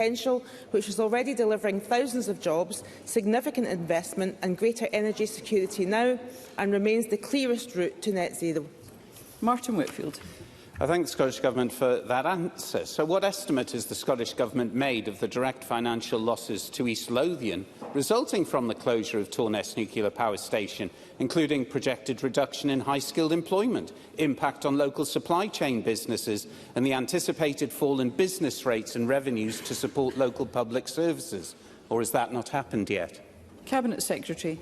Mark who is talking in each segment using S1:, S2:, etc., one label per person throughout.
S1: potential, which is already delivering thousands of jobs, significant investment and greater energy security now, and remains the clearest route to net zero.
S2: Martin Whitfield.
S3: I thank the Scottish Government for that answer. So what estimate has the Scottish Government made of the direct financial losses to East Lothian resulting from the closure of Torness Nuclear Power Station, including projected reduction in high-skilled employment, impact on local supply chain businesses and the anticipated fall in business rates and revenues to support local public services? Or has that not happened yet?
S2: Cabinet Secretary.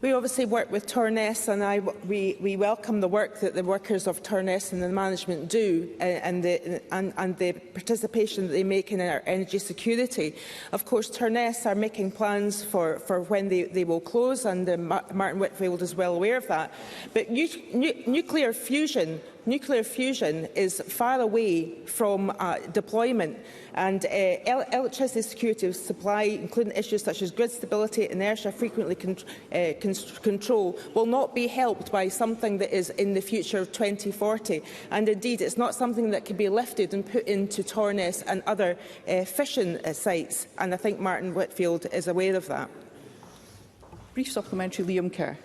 S1: We obviously work with Torness, and we welcome the work that the workers of Torness and the management do, and the participation that they make in our energy security. Of course, Torness are making plans for when they will close, and Martin Whitfield is well aware of that. But nuclear fusion is far away from deployment, and electricity security of supply, including issues such as grid stability, inertia, frequently control, will not be helped by something that is in the future of 2040. And indeed, it's not something that can be lifted and put into Torness and other fission sites, and I think Martin Whitfield is aware of that.
S2: Brief supplementary, Liam Kerr.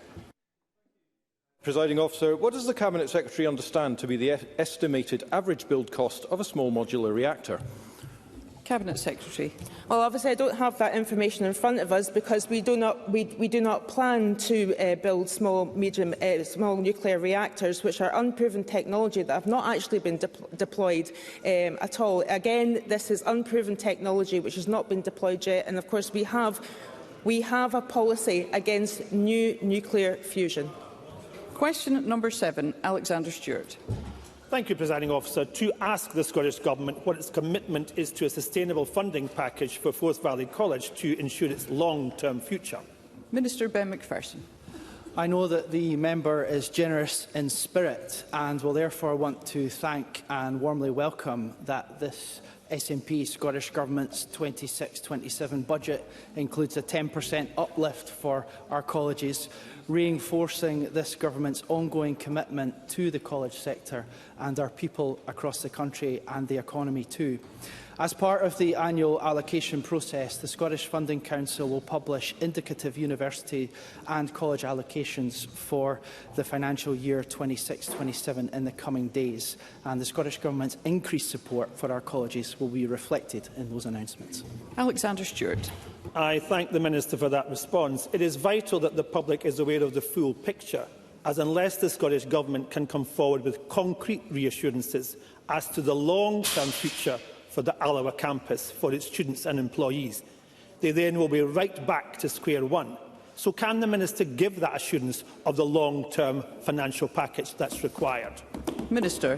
S4: Presiding Officer, what does the Cabinet Secretary understand to be the estimated average build cost of a small modular reactor?
S2: Cabinet Secretary.
S1: Well, obviously, I don't have that information in front of us because we do not plan to build small nuclear reactors, which are unproven technology that have not actually been deployed at all. Again, this is unproven technology which has not been deployed yet, and of course we have a policy against new nuclear fusion.
S2: Question number 7, Alexander Stewart.
S5: Thank you, Presiding Officer. To ask the Scottish Government what its commitment is to a sustainable funding package for Forth Valley College to ensure its long-term future.
S2: Minister Ben McPherson.
S6: I know that the member is generous in spirit and will therefore want to thank and warmly welcome that this SNP Scottish Government's 26-27 budget includes a 10% uplift for our colleges, reinforcing this Government's ongoing commitment to the college sector and our people across the country and the economy too. As part of the annual allocation process, the Scottish Funding Council will publish indicative university and college allocations for the financial year 26-27 in the coming days, and the Scottish Government's increased support for our colleges will be reflected in those announcements.
S2: Alexander Stewart.
S5: I thank the Minister for that response. It is vital that the public is aware of the full picture, as unless the Scottish Government can come forward with concrete reassurances as to the long-term future for the Alloa campus for its students and employees, they then will be right back to square one. So can the Minister give that assurance of the long-term financial package that's required?
S2: Minister.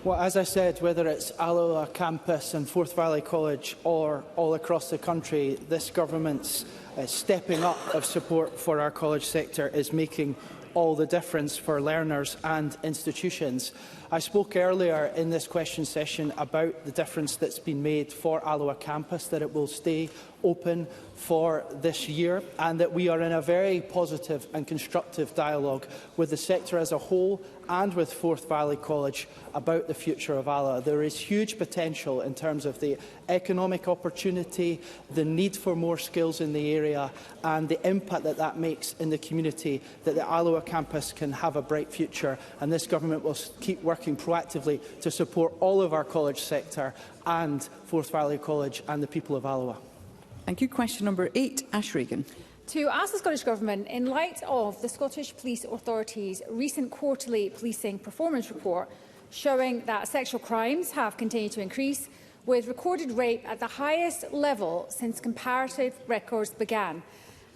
S6: Well, as I said, whether it's Alloa campus and Forth Valley College or all across the country, this Government's stepping up of support for our college sector is making all the difference for learners and institutions. I spoke earlier in this question session about the difference that's been made for Alloa campus, that it will stay open for this year, and that we are in a very positive and constructive dialogue with the sector as a whole and with Forth Valley College about the future of Alloa. There is huge potential in terms of the economic opportunity, the need for more skills in the area and the impact that that makes in the community, that the Alloa campus can have a bright future, and this Government will keep working proactively to support all of our college sector and Forth Valley College and the people of Alloa.
S2: Thank you. Question number 8, Ash Regan.
S7: To ask the Scottish Government, in light of the Scottish Police Authority's recent quarterly policing performance report showing that sexual crimes have continued to increase, with recorded rape at the highest level since comparative records began,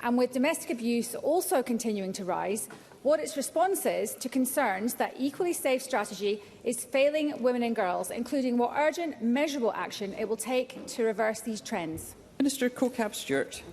S7: and with domestic abuse also continuing to rise, what its response is to concerns that Equally Safe strategy is failing women and girls, including what urgent, measurable action it will take to reverse these trends.
S2: Minister Cocab Stewart.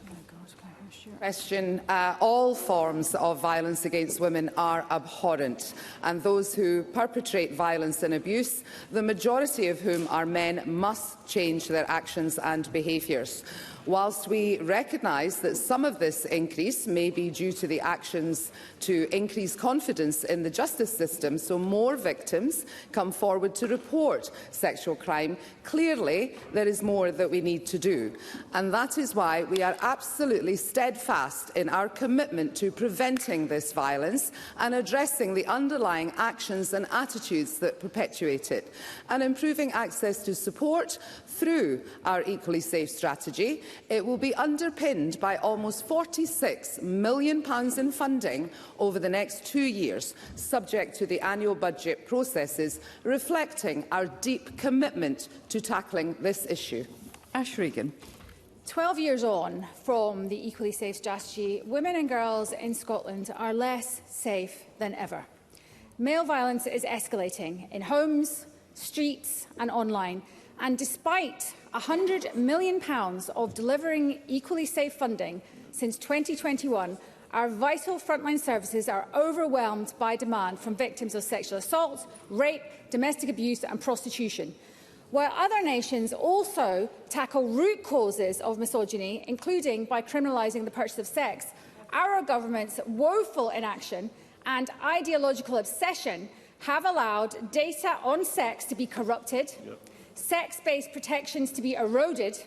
S8: Question. All forms of violence against women are abhorrent, and those who perpetrate violence and abuse, the majority of whom are men, must change their actions and behaviours. Whilst we recognise that some of this increase may be due to the actions to increase confidence in the justice system, so more victims come forward to report sexual crime, clearly there is more that we need to do. And that is why we are absolutely steadfast in our commitment to preventing this violence and addressing the underlying actions and attitudes that perpetuate it, and improving access to support through our Equally Safe strategy. It will be underpinned by almost £46 million in funding over the next 2 years, subject to the annual budget processes, reflecting our deep commitment to tackling this issue.
S2: Ash Regan.
S7: 12 years on from the Equally Safe strategy, women and girls in Scotland are less safe than ever. Male violence is escalating in homes, streets and online. And despite £100 million of delivering equally safe funding since 2021, our vital frontline services are overwhelmed by demand from victims of sexual assault, rape, domestic abuse and prostitution. While other nations also tackle root causes of misogyny, including by criminalising the purchase of sex, our government's woeful inaction and ideological obsession have allowed data on sex to be corrupted, sex-based protections to be eroded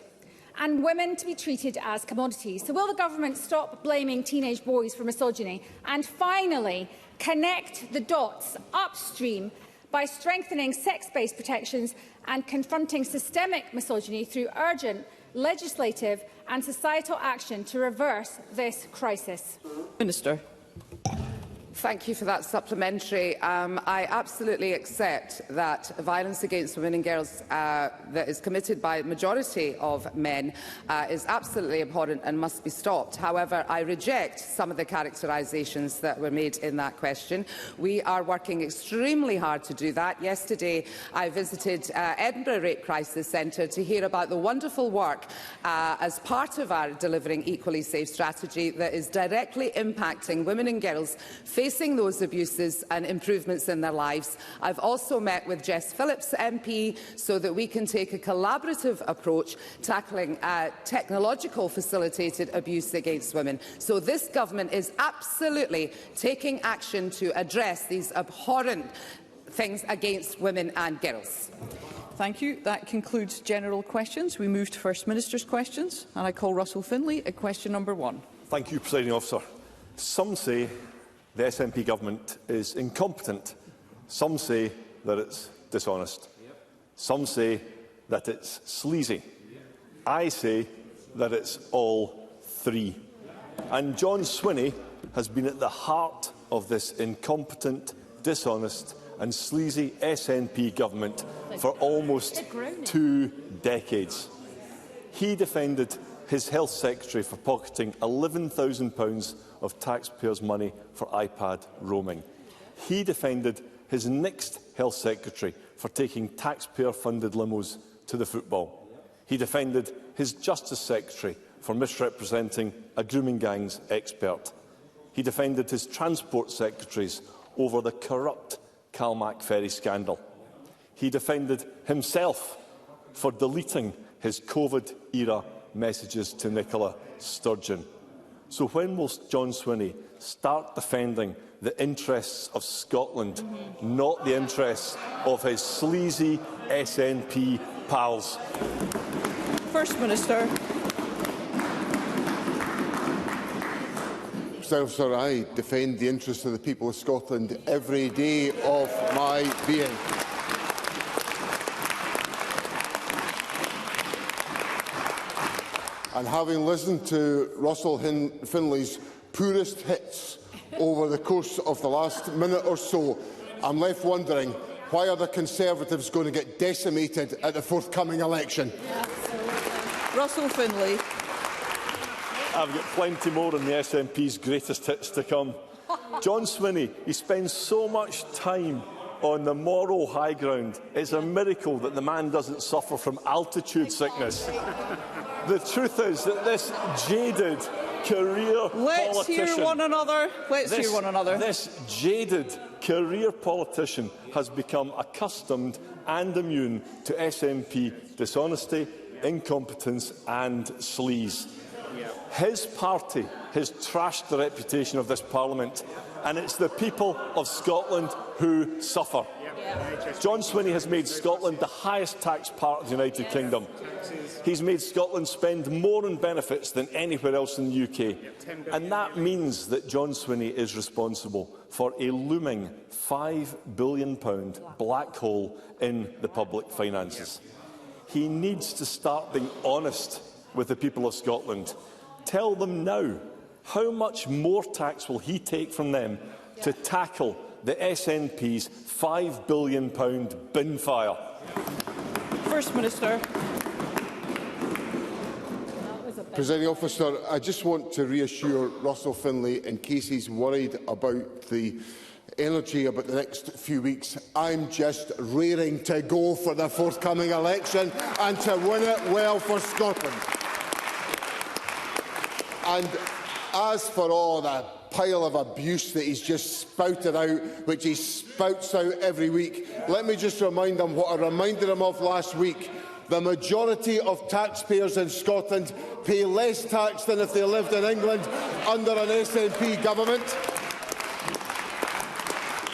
S7: and women to be treated as commodities. So will the government stop blaming teenage boys for misogyny and finally connect the dots upstream by strengthening sex-based protections and confronting systemic misogyny through urgent legislative and societal action to reverse this crisis?
S2: Minister.
S8: Thank you for that supplementary. I absolutely accept that violence against women and girls that is committed by the majority of men is absolutely abhorrent and must be stopped. However, I reject some of the characterisations that were made in that question. We are working extremely hard to do that. Yesterday, I visited Edinburgh Rape Crisis Centre to hear about the wonderful work as part of our Delivering Equally Safe strategy that is directly impacting women and girls facing those abuses and improvements in their lives. I've also met with Jess Phillips MP so that we can take a collaborative approach tackling technological facilitated abuse against women. So this government is absolutely taking action to address these abhorrent things against women and girls.
S2: Thank you. That concludes general questions. We move to First Minister's questions, and I call Russell Finlay at question number 1.
S9: Thank you, Presiding Officer. Some say the SNP government is incompetent. Some say that it's dishonest. Some say that it's sleazy. I say that it's all three. And John Swinney has been at the heart of this incompetent, dishonest and sleazy SNP government for almost 2 decades. He defended his Health Secretary for pocketing £11,000 of taxpayers' money for iPad roaming. He defended his next Health Secretary for taking taxpayer-funded limos to the football. He defended his Justice Secretary for misrepresenting a grooming gang's expert. He defended his Transport Secretaries over the corrupt Calmac ferry scandal. He defended himself for deleting his COVID-era messages to Nicola Sturgeon. So when will John Swinney start defending the interests of Scotland, not the interests of his sleazy SNP pals?
S2: First Minister.
S10: Sir, I defend the interests of the people of Scotland every day of my being. And having listened to Russell Finlay's poorest hits over the course of the last minute or so, I'm left wondering, why are the Conservatives going to get decimated at the forthcoming election?
S2: Russell Finlay.
S9: I've got plenty more on the SNP's greatest hits to come. John Swinney, he spends so much time on the moral high ground. It's a miracle that the man doesn't suffer from altitude sickness. The truth is that this jaded career
S2: Let's
S9: politician...
S2: hear one another. Hear one another.
S9: This jaded career politician has become accustomed and immune to SNP dishonesty, incompetence and sleaze. His party has trashed the reputation of this Parliament, and it's the people of Scotland who suffer. John Swinney has made Scotland the highest tax part of the United Kingdom. He's made Scotland spend more on benefits than anywhere else in the UK. And that means that John Swinney is responsible for a looming £5 billion black hole in the public finances. He needs to start being honest with the people of Scotland. Tell them now, how much more tax will he take from them to tackle the SNP's £5 billion bin fire?
S2: First Minister.
S10: Presiding Officer, I just want to reassure Russell Finlay, in case he's worried about the energy about the next few weeks, I'm just raring to go for the forthcoming election and to win it well for Scotland. And as for all the pile of abuse that he's just spouted out, which he spouts out every week, let me just remind him what I reminded him of last week. The majority of taxpayers in Scotland pay less tax than if they lived in England under an SNP government.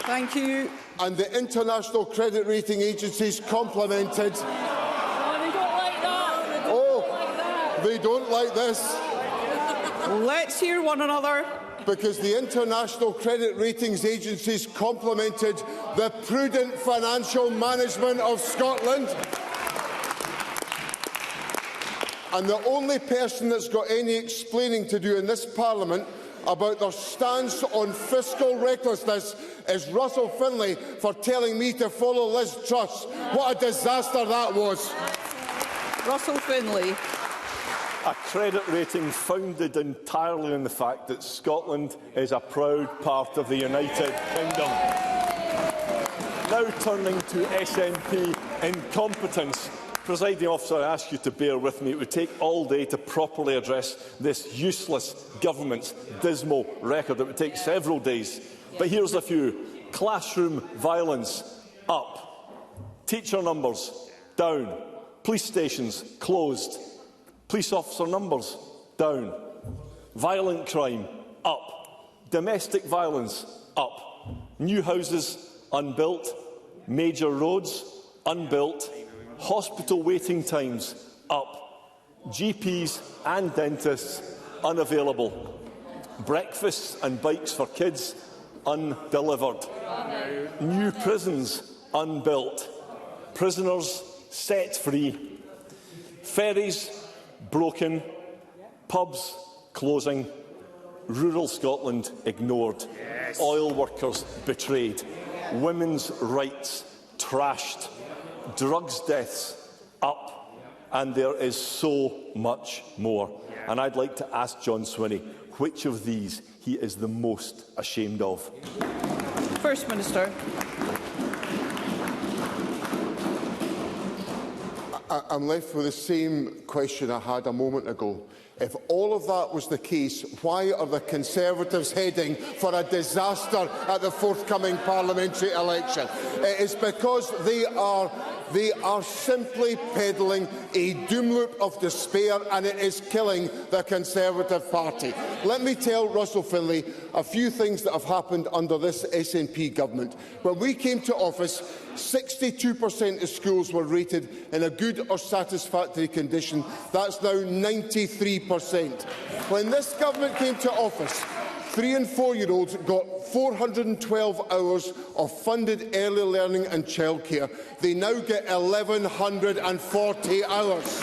S2: Thank you.
S10: And the international credit rating agencies complimented. They don't like this.
S2: Let's hear one another.
S10: Because the international credit ratings agencies complimented the prudent financial management of Scotland. And the only person that's got any explaining to do in this Parliament about their stance on fiscal recklessness is Russell Finlay for telling me to follow Liz Truss. What a disaster that was.
S2: Russell Finlay.
S9: A credit rating founded entirely on the fact that Scotland is a proud part of the United Kingdom. Now turning to SNP incompetence. Presiding Officer, I ask you to bear with me. It would take all day to properly address this useless government's dismal record. It would take several days. But here's a few. Classroom violence, up. Teacher numbers, down. Police stations, closed. Police officer numbers, down. Violent crime, up. Domestic violence, up. New houses, unbuilt. Major roads, unbuilt. Hospital waiting times, up. GPs and dentists, unavailable. Breakfasts and bikes for kids, undelivered. New prisons, unbuilt. Prisoners set free. Ferries, broken. Pubs, closing. Rural Scotland, ignored. Oil workers, betrayed. Women's rights, trashed. Drugs deaths, up. And there is so much more. And I'd like to ask John Swinney which of these he is the most ashamed of.
S2: First Minister.
S10: I'm left with the same question I had a moment ago. If all of that was the case, why are the Conservatives heading for a disaster at the forthcoming parliamentary election? It is because they are simply peddling a doom loop of despair, and it is killing the Conservative Party. Let me tell Russell Finlay a few things that have happened under this SNP government. When we came to office, 62% of schools were rated in a good or satisfactory condition. That's now 93%. When this government came to office, 3- and 4-year-olds got 412 hours of funded early learning and childcare. They now get 1,140 hours.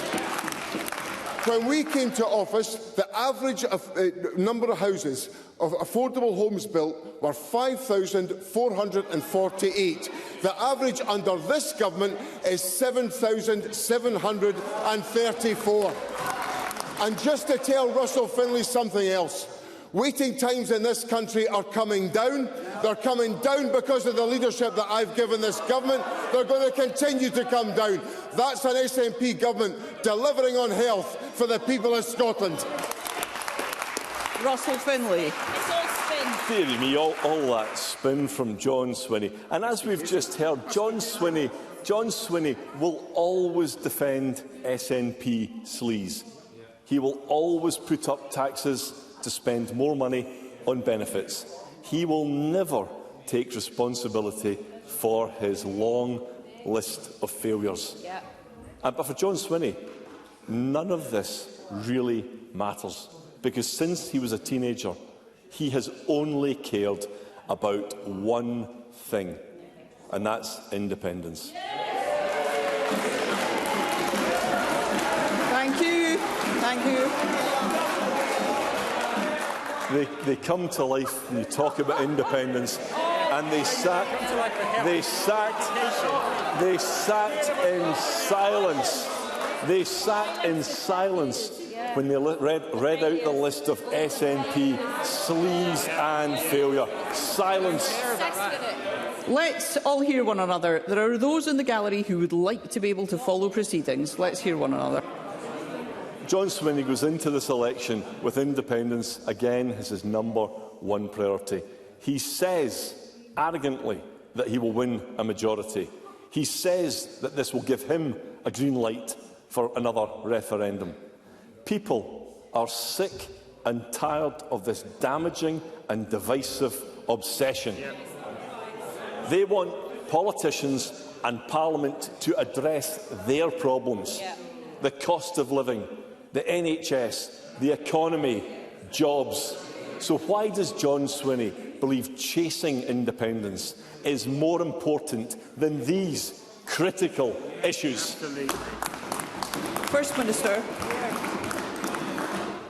S10: When we came to office, the average number of houses of affordable homes built were 5,448. The average under this government is 7,734. And just to tell Russell Finlay something else, waiting times in this country are coming down. They're coming down because of the leadership that I've given this government. They're going to continue to come down. That's an SNP government delivering on health for the people of Scotland.
S2: Russell Finlay.
S7: It's all spin.
S9: Dearie me, all that spin from John Swinney. And as we've just heard, John Swinney will always defend SNP sleaze. He will always put up taxes to spend more money on benefits. He will never take responsibility for his long list of failures.
S7: Yeah.
S9: But for John Swinney, none of this really matters, because since he was a teenager, he has only cared about one thing, and that's independence.
S2: Thank you. Thank you.
S9: They come to life when you talk about independence, and they sat in silence. They sat in silence when they read out the list of SNP sleaze and failure. Silence.
S2: Let's all hear one another. There are those in the gallery who would like to be able to follow proceedings. Let's hear one another.
S9: John Swinney goes into this election with independence again as his #1 priority. He says arrogantly that he will win a majority. He says that this will give him a green light for another referendum. People are sick and tired of this damaging and divisive obsession. They want politicians and Parliament to address their problems. The cost of living, the NHS, the economy, jobs. So why does John Swinney believe chasing independence is more important than these critical issues?
S2: First Minister.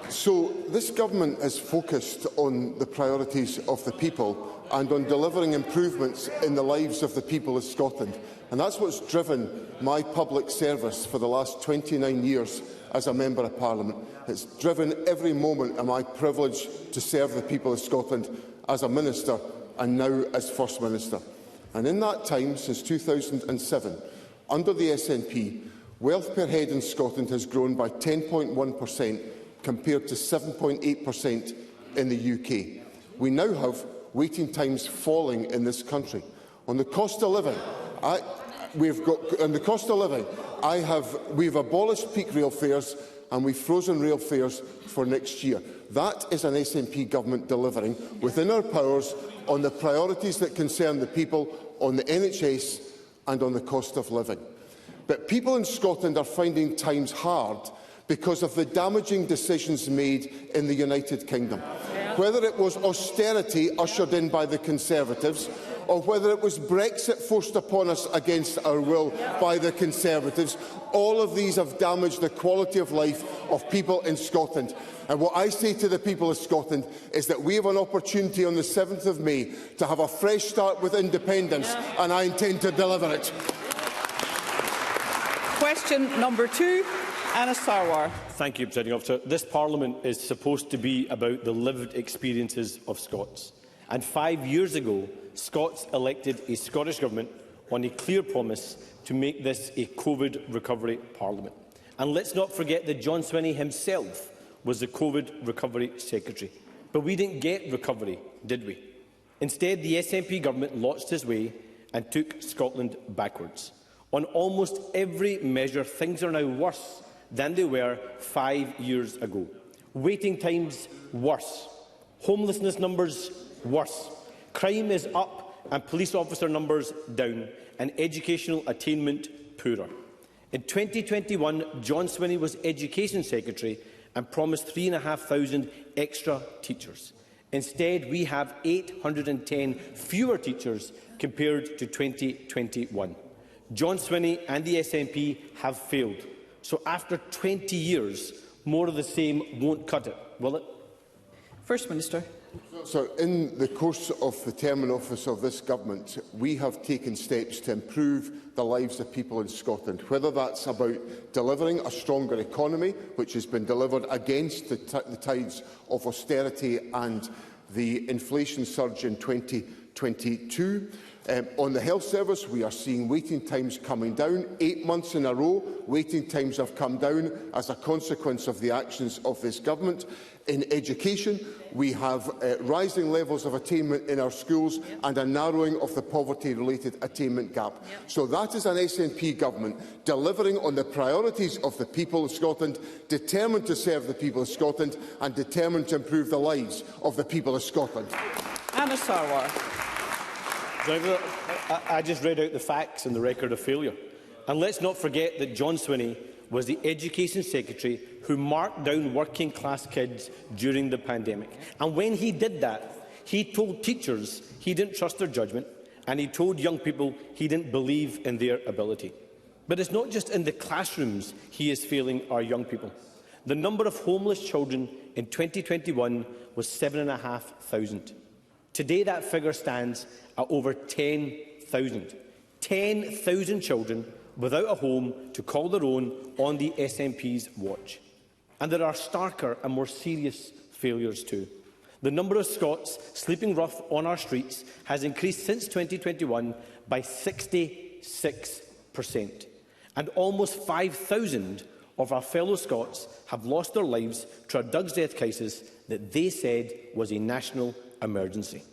S10: So this government is focused on the priorities of the people and on delivering improvements in the lives of the people of Scotland. And that's what's driven my public service for the last 29 years as a Member of Parliament. It's driven every moment of my privilege to serve the people of Scotland as a Minister and now as First Minister. And in that time, since 2007, under the SNP, wealth per head in Scotland has grown by 10.1% compared to 7.8% in the UK. We now have waiting times falling in this country. On the cost of living, we've abolished peak rail fares and we've frozen rail fares for next year. That is an SNP government delivering within our powers on the priorities that concern the people, on the NHS and on the cost of living. But people in Scotland are finding times hard because of the damaging decisions made in the United Kingdom. Whether it was austerity ushered in by the Conservatives, or whether it was Brexit forced upon us against our will by the Conservatives, all of these have damaged the quality of life of people in Scotland. And what I say to the people of Scotland is that we have an opportunity on the 7th of May to have a fresh start with independence, and I intend to deliver it.
S2: Question number 2. Anna Sarwar.
S11: Thank you, Presiding Officer. This Parliament is supposed to be about the lived experiences of Scots. And 5 years ago, Scots elected a Scottish Government on a clear promise to make this a COVID recovery Parliament. And let's not forget that John Swinney himself was the COVID recovery Secretary. But we didn't get recovery, did we? Instead, the SNP Government lost his way and took Scotland backwards. On almost every measure, things are now worse than they were 5 years ago. Waiting times, worse. Homelessness numbers, worse. Crime is up and police officer numbers down, and educational attainment poorer. In 2021, John Swinney was Education Secretary and promised 3,500 extra teachers. Instead, we have 810 fewer teachers compared to 2021. John Swinney and the SNP have failed. So after 20 years, more of the same won't cut it, will it?
S2: First Minister.
S10: So, in the course of the term in office of this government, we have taken steps to improve the lives of people in Scotland, whether that's about delivering a stronger economy, which has been delivered against the tides of austerity and the inflation surge in 2020, 2022. On the health service, we are seeing waiting times coming down. 8 months in a row, waiting times have come down as a consequence of the actions of this government. In education, we have rising levels of attainment in our schools and a narrowing of the poverty-related attainment gap. So that is an SNP government delivering on the priorities of the people of Scotland, determined to serve the people of Scotland and determined to improve the lives of the people of Scotland.
S2: Anna Sarwar.
S11: I just read out the facts and the record of failure. And let's not forget that John Swinney was the Education Secretary who marked down working-class kids during the pandemic. And when he did that, he told teachers he didn't trust their judgment, and he told young people he didn't believe in their ability. But it's not just in the classrooms he is failing our young people. The number of homeless children in 2021 was 7,500. Today, that figure stands at over 10,000. 10,000 children without a home to call their own on the SNP's watch. And there are starker and more serious failures too. The number of Scots sleeping rough on our streets has increased since 2021 by 66%. And almost 5,000 of our fellow Scots have lost their lives to a Doug's death crisis that they said was a national emergency.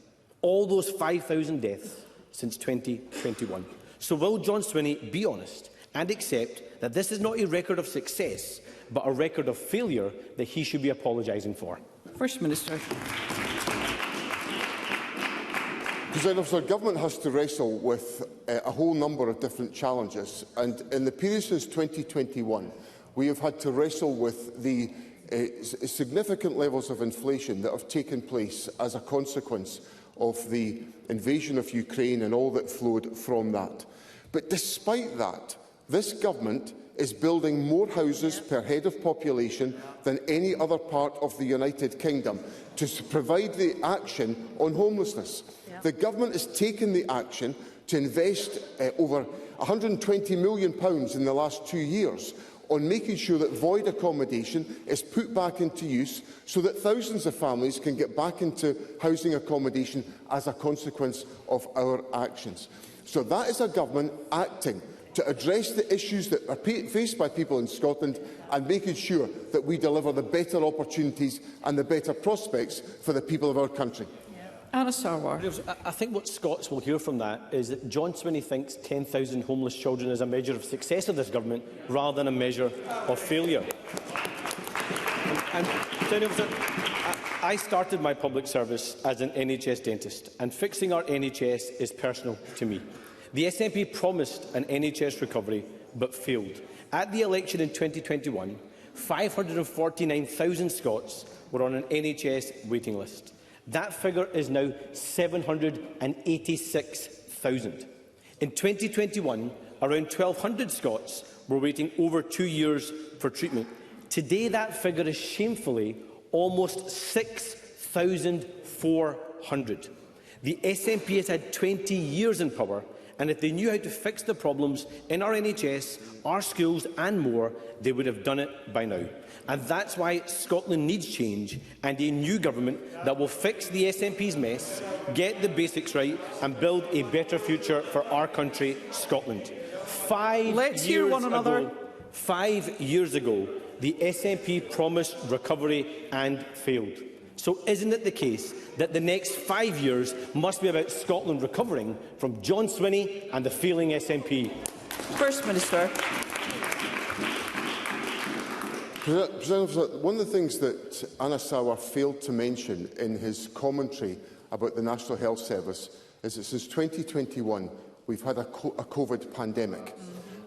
S11: All those 5,000 deaths since 2021. So will John Swinney be honest and accept that this is not a record of success, but a record of failure that he should be apologising for?
S2: First Minister.
S10: President Officer, government has to wrestle with a whole number of different challenges, and in the period since 2021, we have had to wrestle with the significant levels of inflation that have taken place as a consequence of the invasion of Ukraine and all that flowed from that. But despite that, this government is building more houses per head of population than any other part of the United Kingdom to provide the action on homelessness. The government has taken the action to invest over £120 million in the last 2 years on making sure that void accommodation is put back into use so that thousands of families can get back into housing accommodation as a consequence of our actions. So that is a government acting to address the issues that are faced by people in Scotland and making sure that we deliver the better opportunities and the better prospects for the people of our country.
S2: Anna Sarwar.
S11: I think what Scots will hear from that is that John Swinney thinks 10,000 homeless children is a measure of success of this government rather than a measure of failure. I started my public service as an NHS dentist, and fixing our NHS is personal to me. The SNP promised an NHS recovery but failed. At the election in 2021, 549,000 Scots were on an NHS waiting list. That figure is now 786,000. In 2021, around 1,200 Scots were waiting over 2 years for treatment. Today, that figure is shamefully almost 6,400. The SNP has had 20 years in power, and if they knew how to fix the problems in our NHS, our schools and more, they would have done it by now. And that's why Scotland needs change and a new government that will fix the SNP's mess, get the basics right and build a better future for our country, Scotland. 5 years ago, the SNP promised recovery and failed. So isn't it the case that the next 5 years must be about Scotland recovering from John Swinney and the failing SNP?
S2: First Minister.
S10: One of the things that Anna Sarwar failed to mention in his commentary about the National Health Service is that since 2021 we've had a COVID pandemic.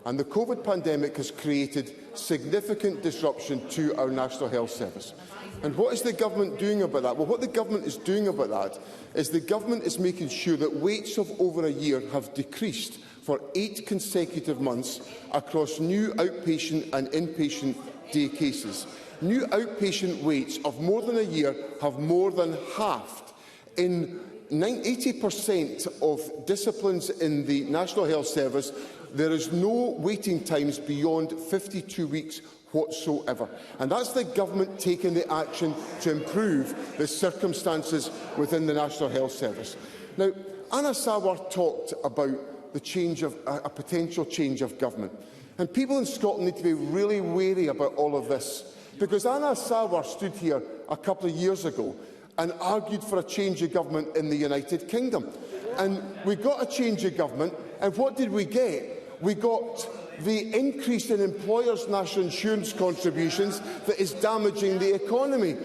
S10: And the COVID pandemic has created significant disruption to our National Health Service. And what is the government doing about that? Well, what the government is doing about that is the government is making sure that waits of over a year have decreased for 8 consecutive months across new outpatient and inpatient day cases. New outpatient waits of more than a year have more than halved. In 80% of disciplines in the National Health Service, there is no waiting times beyond 52 weeks whatsoever. And that's the government taking the action to improve the circumstances within the National Health Service. Now, Anna Sawar talked about the change of a potential change of government. And people in Scotland need to be really wary about all of this, because Anna Sawar stood here a couple of years ago and argued for a change of government in the United Kingdom. And we got a change of government, and what did we get? We got the increase in employers' national insurance contributions that is damaging the economy.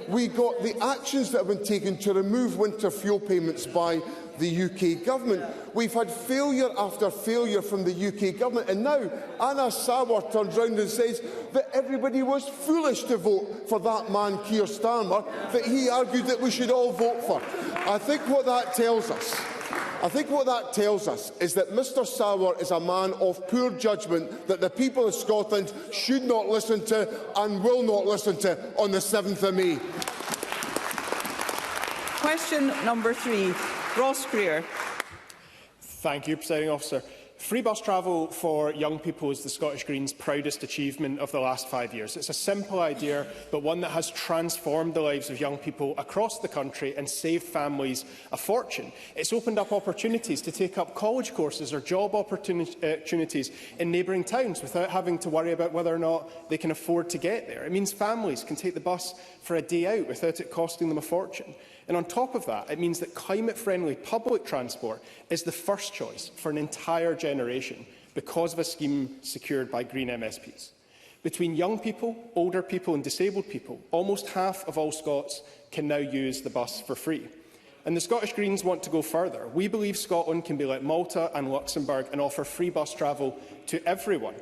S10: We got the actions that have been taken to remove winter fuel payments by the UK government. We've had failure after failure from the UK government, and now Anna Sawar turns round and says that everybody was foolish to vote for that man Keir Starmer that he argued that we should all vote for. I think what that tells us is that Mr Sawar is a man of poor judgment that the people of Scotland should not listen to and will not listen to on the 7th of May.
S2: Question number 3. Ross Greer.
S12: Thank you, Presiding Officer. Free bus travel for young people is the Scottish Greens' proudest achievement of the last 5 years. It's a simple idea, but one that has transformed the lives of young people across the country and saved families a fortune. It's opened up opportunities to take up college courses or job opportunities in neighbouring towns without having to worry about whether or not they can afford to get there. It means families can take the bus for a day out without it costing them a fortune. And on top of that, it means that climate-friendly public transport is the first choice for an entire generation because of a scheme secured by Green MSPs. Between young people, older people and disabled people, almost half of all Scots can now use the bus for free. And the Scottish Greens want to go further. We believe Scotland can be like Malta and Luxembourg and offer free bus travel to everyone.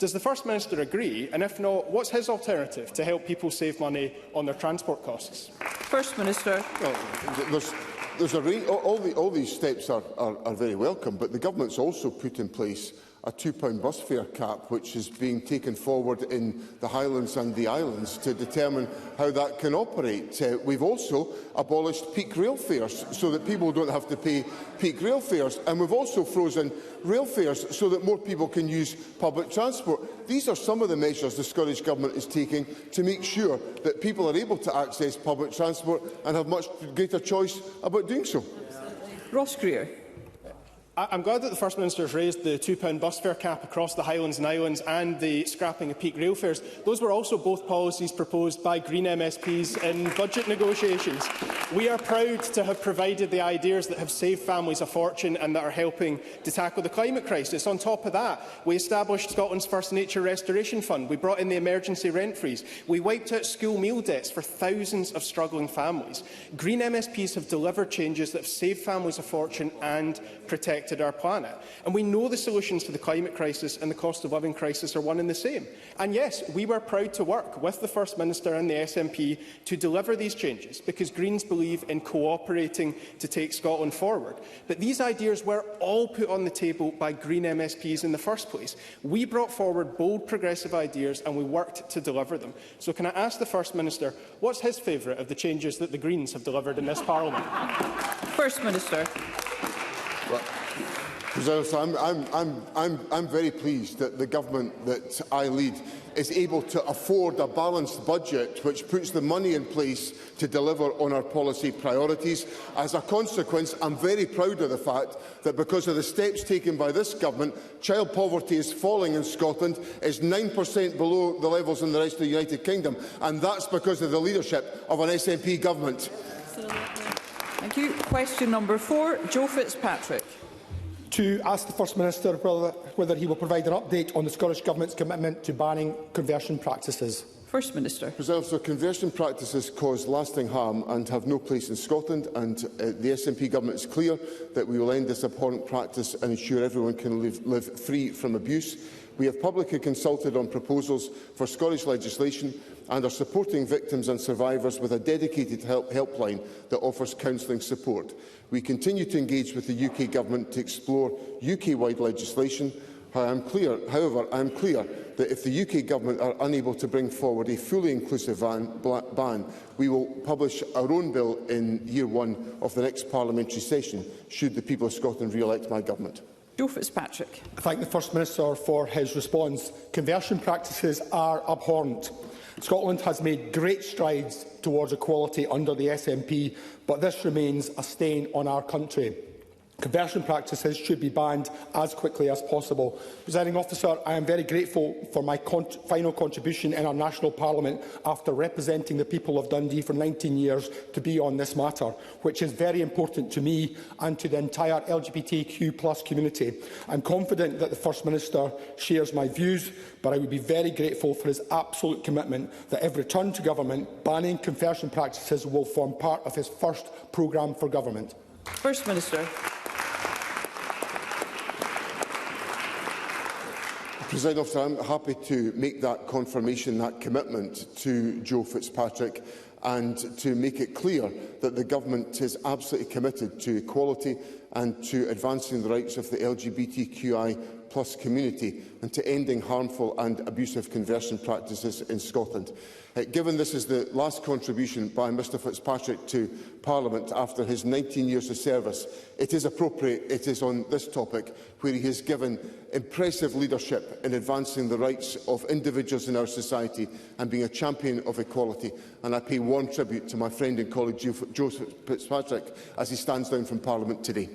S12: Does the First Minister agree? And if not, what's his alternative to help people save money on their transport costs?
S2: First Minister.
S10: Well, there's a range. All these steps are very welcome, but the government's also put in place a £2 bus fare cap, which is being taken forward in the Highlands and the Islands to determine how that can operate. We've also abolished peak rail fares so that people don't have to pay peak rail fares, and we've also frozen rail fares so that more people can use public transport. These are some of the measures the Scottish Government is taking to make sure that people are able to access public transport and have much greater choice about doing so.
S2: Ross Greer.
S12: I'm glad that the First Minister has raised the £2 bus fare cap across the Highlands and Islands and the scrapping of peak rail fares. Those were also both policies proposed by Green MSPs in budget negotiations. We are proud to have provided the ideas that have saved families a fortune and that are helping to tackle the climate crisis. On top of that, we established Scotland's first nature restoration fund. We brought in the emergency rent freeze. We wiped out school meal debts for thousands of struggling families. Green MSPs have delivered changes that have saved families a fortune and protected our planet. And we know the solutions to the climate crisis and the cost of living crisis are one and the same. And yes, we were proud to work with the First Minister and the SNP to deliver these changes, because Greens believe in cooperating to take Scotland forward. But these ideas were all put on the table by Green MSPs in the first place. We brought forward bold progressive ideas and we worked to deliver them. So can I ask the First Minister, what's his favourite of the changes that the Greens have delivered in this Parliament?
S2: First Minister.
S10: Well, I'm very pleased that the government that I lead is able to afford a balanced budget which puts the money in place to deliver on our policy priorities. As a consequence, I'm very proud of the fact that because of the steps taken by this government, child poverty is falling in Scotland, is 9% below the levels in the rest of the United Kingdom, and that's because of the leadership of an SNP government.
S2: Thank you. Question number 4, Joe Fitzpatrick.
S13: To ask the First Minister whether he will provide an update on the Scottish Government's commitment to banning conversion practices.
S2: First Minister.
S10: So conversion practices cause lasting harm and have no place in Scotland, and the SNP government is clear that we will end this abhorrent practice and ensure everyone can live free from abuse. We have publicly consulted on proposals for Scottish legislation and are supporting victims and survivors with a dedicated helpline that offers counselling support. We continue to engage with the UK Government to explore UK-wide legislation. However, I am clear that if the UK Government are unable to bring forward a fully inclusive ban, we will publish our own bill in year 1 of the next parliamentary session, should the people of Scotland re-elect my government.
S2: Joe Fitzpatrick.
S13: I thank the First Minister for his response. Conversion practices are abhorrent. Scotland has made great strides towards equality under the SNP, but this remains a stain on our country. Conversion practices should be banned as quickly as possible. Presiding Officer, I am very grateful for my final contribution in our national parliament after representing the people of Dundee for 19 years to be on this matter, which is very important to me and to the entire LGBTQ+ community. I am confident that the First Minister shares my views, but I would be very grateful for his absolute commitment that if returned to government, banning conversion practices will form part of his first programme for government.
S2: First Minister.
S10: Presiding Officer, I am happy to make that confirmation, that commitment to Joe Fitzpatrick, and to make it clear that the Government is absolutely committed to equality and to advancing the rights of the LGBTQI+ community and to ending harmful and abusive conversion practices in Scotland. Given this is the last contribution by Mr Fitzpatrick to Parliament after his 19 years of service, it is appropriate it is on this topic where he has given impressive leadership in advancing the rights of individuals in our society and being a champion of equality. And I pay warm tribute to my friend and colleague Joseph Fitzpatrick as he stands down from Parliament today.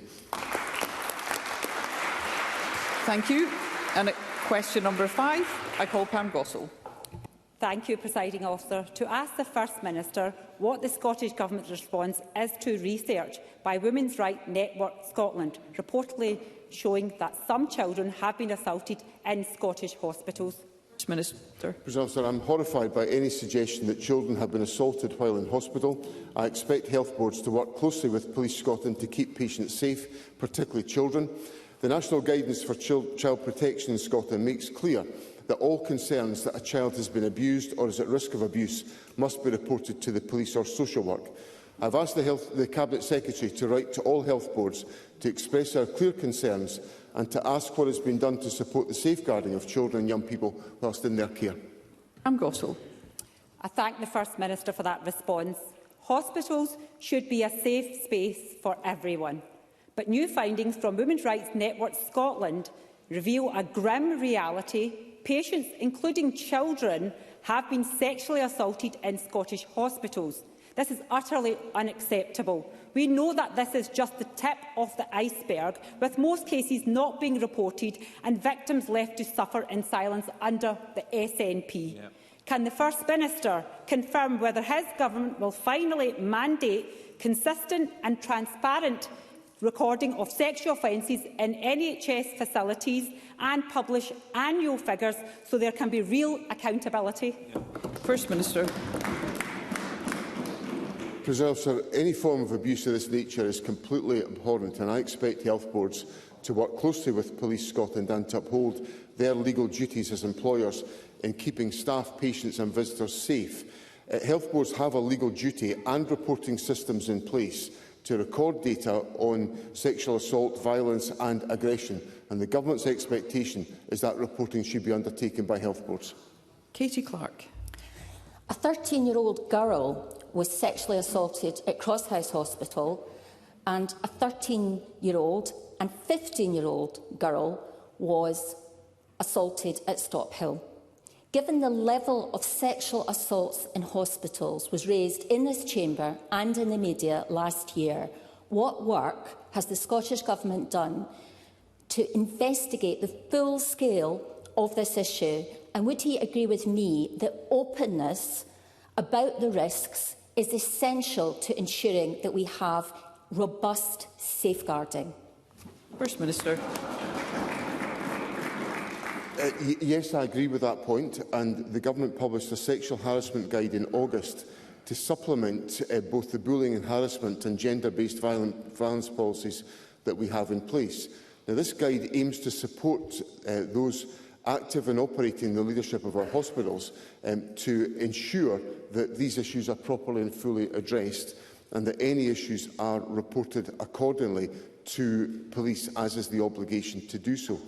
S2: Thank you. And at question number 5, I call Pam Gossel.
S14: Thank you, Presiding Officer. To ask the First Minister what the Scottish Government's response is to research by Women's Rights Network Scotland, reportedly showing that some children have been assaulted in Scottish hospitals.
S2: Minister.
S10: President, I am horrified by any suggestion that children have been assaulted while in hospital. I expect health boards to work closely with Police Scotland to keep patients safe, particularly children. The National Guidance for Child Protection in Scotland makes clear that all concerns that a child has been abused or is at risk of abuse must be reported to the police or social work. I have asked the Cabinet Secretary to write to all health boards to express our clear concerns and to ask what has been done to support the safeguarding of children and young people whilst in their care.
S2: Pam Gossel.
S14: I thank the First Minister for that response. Hospitals should be a safe space for everyone. But new findings from Women's Rights Network Scotland reveal a grim reality. Patients, including children, have been sexually assaulted in Scottish hospitals. This is utterly unacceptable. We know that this is just the tip of the iceberg, with most cases not being reported and victims left to suffer in silence under the SNP. Yeah. Can the First Minister confirm whether his government will finally mandate consistent and transparent recording of sexual offences in NHS facilities and publish annual figures so there can be real accountability?
S2: First Minister.
S10: Sir, any form of abuse of this nature is completely abhorrent, and I expect health boards to work closely with Police Scotland and to uphold their legal duties as employers in keeping staff, patients and visitors safe. Health boards have a legal duty and reporting systems in place to record data on sexual assault, violence and aggression, and the Government's expectation is that reporting should be undertaken by health boards.
S2: Katie Clark.
S15: A 13-year-old girl was sexually assaulted at Crosshouse Hospital, and a 13-year-old and 15-year-old girl was assaulted at Stophill. Given the level of sexual assaults in hospitals was raised in this chamber and in the media last year, what work has the Scottish Government done to investigate the full scale of this issue? And would he agree with me that openness about the risks is essential to ensuring that we have robust safeguarding?
S2: First Minister.
S10: Yes, I agree with that point, and the Government published a sexual harassment guide in August to supplement both the bullying and harassment and gender-based violence policies that we have in place. Now, this guide aims to support those active in operating the leadership of our hospitals to ensure that these issues are properly and fully addressed and that any issues are reported accordingly to police, as is the obligation to do so.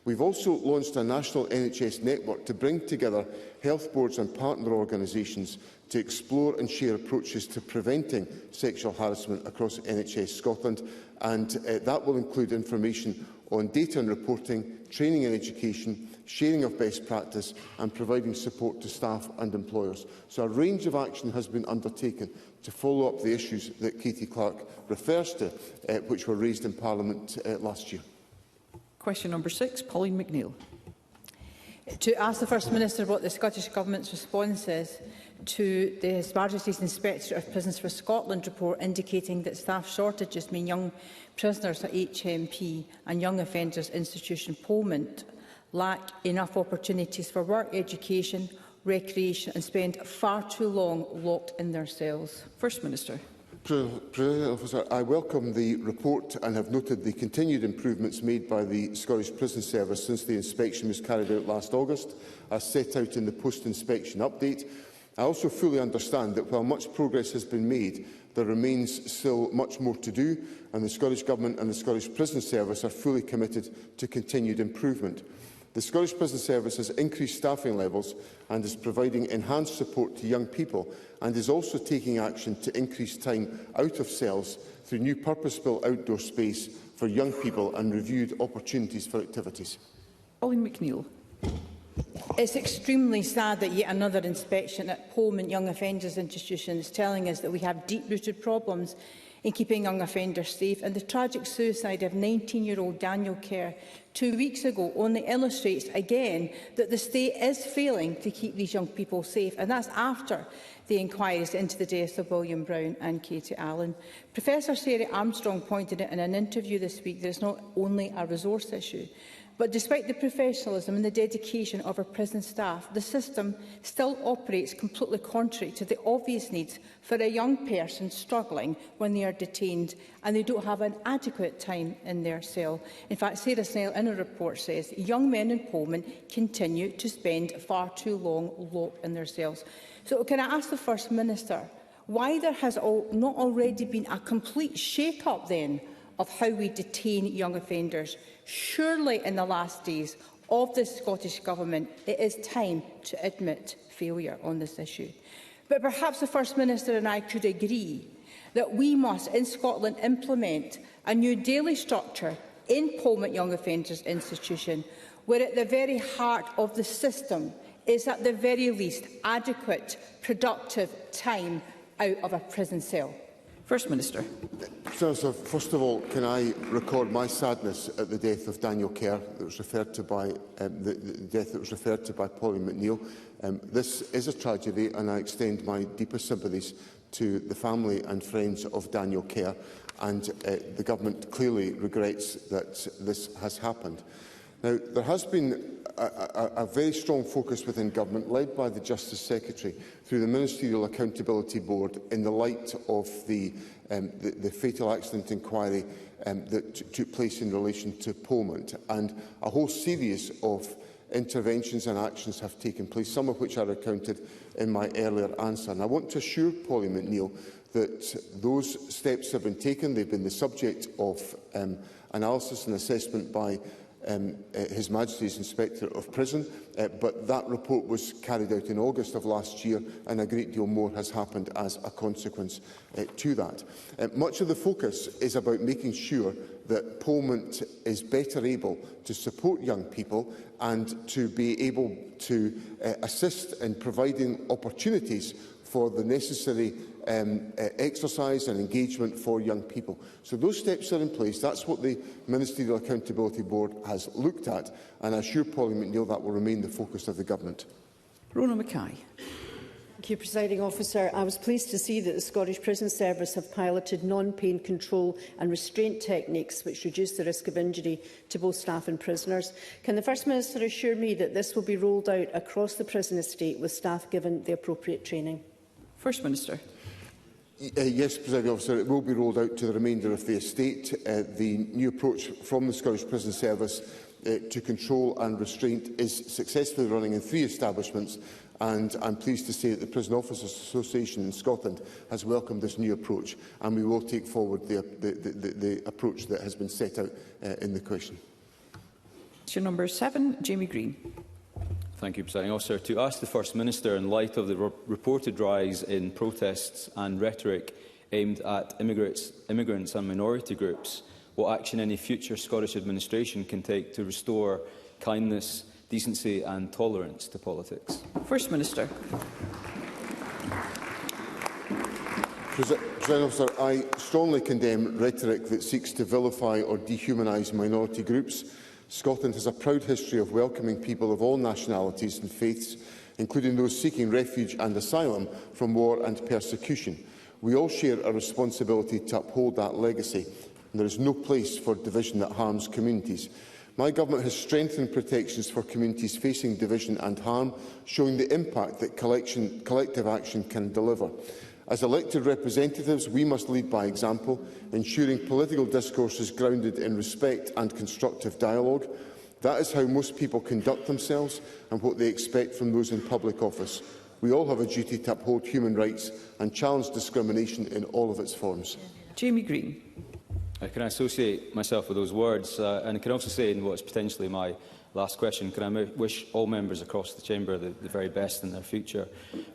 S10: We've also launched a national NHS network to bring together health boards and partner organisations to explore and share approaches to preventing sexual harassment across NHS Scotland, and that will include information on data and reporting, training and education, sharing of best practice and providing support to staff and employers. So a range of action has been undertaken to follow up the issues that Katie Clark refers to, which were raised in Parliament last year.
S2: Question number 6, Pauline McNeill.
S16: To ask the First Minister what the Scottish Government's response is to the His Majesty's Inspector of Prisons for Scotland report indicating that staff shortages mean young prisoners at HMP and Young Offenders Institution Polmont lack enough opportunities for work, education, recreation and spend far too long locked in their cells.
S2: First Minister.
S10: Presiding Officer, I welcome the report and have noted the continued improvements made by the Scottish Prison Service since the inspection was carried out last August, as set out in the post-inspection update. I also fully understand that while much progress has been made, there remains still much more to do, and the Scottish Government and the Scottish Prison Service are fully committed to continued improvement. The Scottish Prison Service has increased staffing levels and is providing enhanced support to young people, and is also taking action to increase time out of cells through new purpose-built outdoor space for young people and reviewed opportunities for activities.
S2: Pauline McNeill.
S16: It's extremely sad that yet another inspection at Polmont Young Offenders Institution is telling us that we have deep-rooted problems in keeping young offenders safe, and the tragic suicide of 19-year-old Daniel Kerr 2 weeks ago only illustrates again that the state is failing to keep these young people safe, and that's after the inquiries into the deaths of William Brown and Katie Allen. Professor Sarah Armstrong pointed out in an interview this week that it's not only a resource issue, but despite the professionalism and the dedication of our prison staff, the system still operates completely contrary to the obvious needs for a young person struggling when they are detained and they don't have an adequate time in their cell. In fact, Sarah Snell in her report says young men in Polmont continue to spend far too long locked in their cells. So can I ask the First Minister why there has not already been a complete shake-up then of how we detain young offenders? Surely in the last days of the Scottish Government, it is time to admit failure on this issue. But perhaps the First Minister and I could agree that we must, in Scotland, implement a new daily structure in Polmont Young Offenders Institution, where at the very heart of the system is at the very least adequate, productive time out of a prison cell.
S2: First Minister.
S10: So, first of all, can I record my sadness at the death of Daniel Kerr that was referred to by the death that was referred to by Pauline McNeill. This is a tragedy, and I extend my deepest sympathies to the family and friends of Daniel Kerr, and the Government clearly regrets that this has happened. Now, there has been a very strong focus within Government, led by the Justice Secretary, through the Ministerial Accountability Board, in the light of the fatal accident inquiry that took place in relation to Polmont. And a whole series of interventions and actions have taken place, some of which are recounted in my earlier answer. And I want to assure Pauline McNeill that those steps have been taken. They've been the subject of analysis and assessment by His Majesty's Inspector of Prison, but that report was carried out in August of last year, and a great deal more has happened as a consequence to that. Much of the focus is about making sure that Polmont is better able to support young people and to be able to assist in providing opportunities for the necessary exercise and engagement for young people. So those steps are in place. That's what the Ministerial Accountability Board has looked at, and I assure Pauline McNeill that will remain the focus of the Government.
S2: Rona Mackay.
S17: Thank you, Presiding Officer. I was pleased to see that the Scottish Prison Service have piloted non-pain control and restraint techniques which reduce the risk of injury to both staff and prisoners. Can the First Minister assure me that this will be rolled out across the prison estate with staff given the appropriate training?
S2: First Minister.
S10: Yes, Presiding Officer, it will be rolled out to the remainder of the estate. The new approach from the Scottish Prison Service to control and restraint is successfully running in 3 establishments, and I'm pleased to say that the Prison Officers Association in Scotland has welcomed this new approach, and we will take forward the approach that has been set out in the question.
S2: Question number 7, Jamie Green.
S18: Thank you, Presiding Officer. To ask the First Minister, in light of the reported rise in protests and rhetoric aimed at immigrants and minority groups, what action any future Scottish administration can take to restore kindness, decency and tolerance to politics?
S2: First Minister.
S10: President Officer, I strongly condemn rhetoric that seeks to vilify or dehumanise minority groups. Scotland has a proud history of welcoming people of all nationalities and faiths, including those seeking refuge and asylum from war and persecution. We all share a responsibility to uphold that legacy, and there is no place for division that harms communities. My government has strengthened protections for communities facing division and harm, showing the impact that collective action can deliver. As elected representatives, we must lead by example, ensuring political discourse is grounded in respect and constructive dialogue. That is how most people conduct themselves and what they expect from those in public office. We all have a duty to uphold human rights and challenge discrimination in all of its forms.
S2: Jamie Green.
S18: I can associate myself with those words, and I can also say in what is potentially my last question, can I wish all members across the chamber the very best in their future.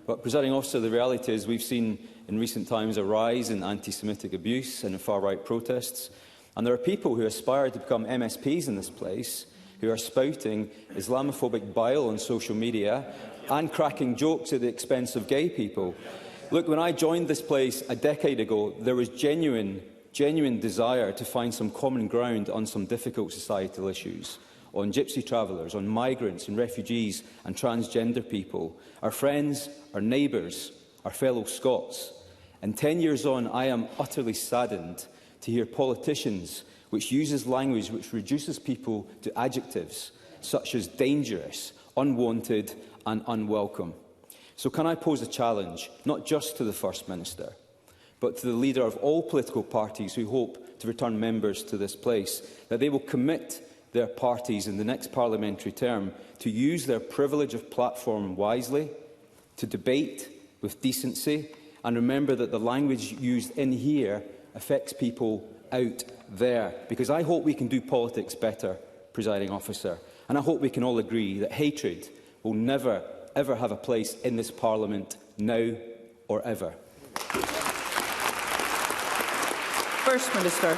S18: But, Presiding Officer, the reality is we've seen in recent times a rise in anti-Semitic abuse and in far-right protests, and there are people who aspire to become MSPs in this place who are spouting Islamophobic bile on social media and cracking jokes at the expense of gay people. Look, when I joined this place a decade ago, there was genuine desire to find some common ground on some difficult societal issues, on gypsy travellers, on migrants and refugees and transgender people, our friends, our neighbours, our fellow Scots. And 10 years on, I am utterly saddened to hear politicians which uses language which reduces people to adjectives such as dangerous, unwanted and unwelcome. So can I pose a challenge, not just to the First Minister, but to the leader of all political parties who hope to return members to this place, that they will commit their parties in the next parliamentary term to use their privilege of platform wisely, to debate with decency, and remember that the language used in here affects people out there. Because I hope we can do politics better, Presiding Officer, and I hope we can all agree that hatred will never, ever have a place in this Parliament, now or ever.
S2: First Minister.